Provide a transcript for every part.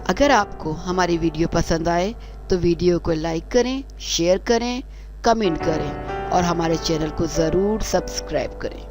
اگر آپ کو ہماری ویڈیو پسند آئے تو ویڈیو کو لائک کریں، شیئر کریں، کمنٹ کریں اور ہمارے چینل کو ضرور سبسکرائب کریں۔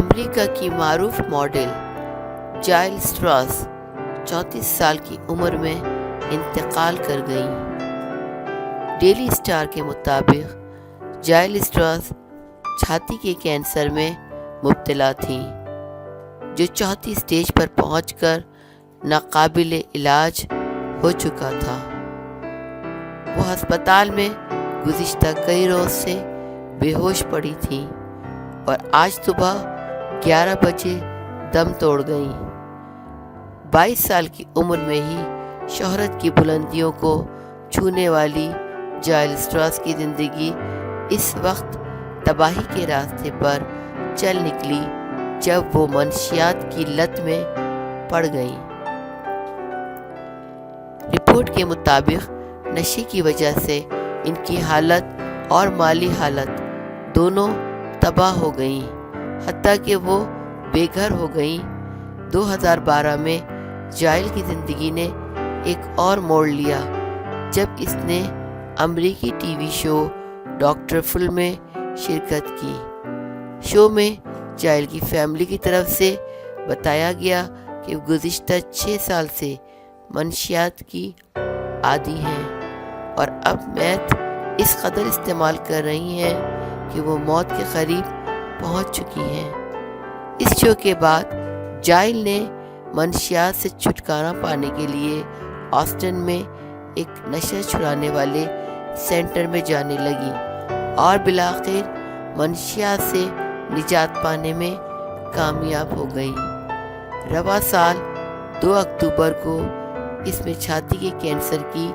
امریکہ کی معروف ماڈل جائل سٹراس 34 سال کی عمر میں انتقال کر گئیں۔ ڈیلی اسٹار کے مطابق جائل سٹراس چھاتی کے کینسر میں مبتلا تھیں، جو چوتھی سٹیج پر پہنچ کر ناقابل علاج ہو چکا تھا۔ وہ ہسپتال میں گزشتہ کئی روز سے بے ہوش پڑی تھیں اور آج صبح 11 بجے دم توڑ گئیں۔ 22 سال کی عمر میں ہی شہرت کی بلندیوں کو چھونے والی جائل سٹراس کی زندگی اس وقت تباہی کے راستے پر چل نکلی جب وہ منشیات کی لت میں پڑ گئیں۔ رپورٹ کے مطابق نشے کی وجہ سے ان کی حالت اور مالی حالت دونوں تباہ ہو گئیں، حتیٰ کہ وہ بے گھر ہو گئیں۔ 2012 میں جائل کی زندگی نے ایک اور موڑ لیا جب اس نے امریکی ٹی وی شو ڈاکٹر فل میں شرکت کی۔ شو میں جائل کی فیملی کی طرف سے بتایا گیا کہ وہ گزشتہ 6 سال سے منشیات کی عادی ہیں اور اب میتھ اس قدر استعمال کر رہی ہیں کہ وہ موت کے قریب پہنچ چکی ہیں۔ اس شو کے بعد جائل نے منشیات سے چھٹکارا پانے کے لیے آسٹن میں ایک نشہ چھڑانے والے سینٹر میں جانے لگی اور بالآخر منشیات سے نجات پانے میں کامیاب ہو گئی۔ رواں سال 2 اکتوبر کو اس میں چھاتی کے کینسر کی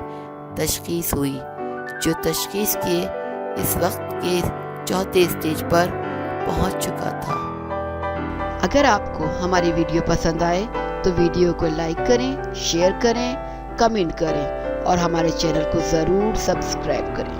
تشخیص ہوئی، جو تشخیص کے اس وقت کے 4تھے سٹیج پر پہنچ چکا تھا۔ اگر آپ کو ہماری ویڈیو پسند آئے تو ویڈیو کو لائک کریں، شیئر کریں، کمنٹ کریں اور ہمارے چینل کو ضرور سبسکرائب کریں۔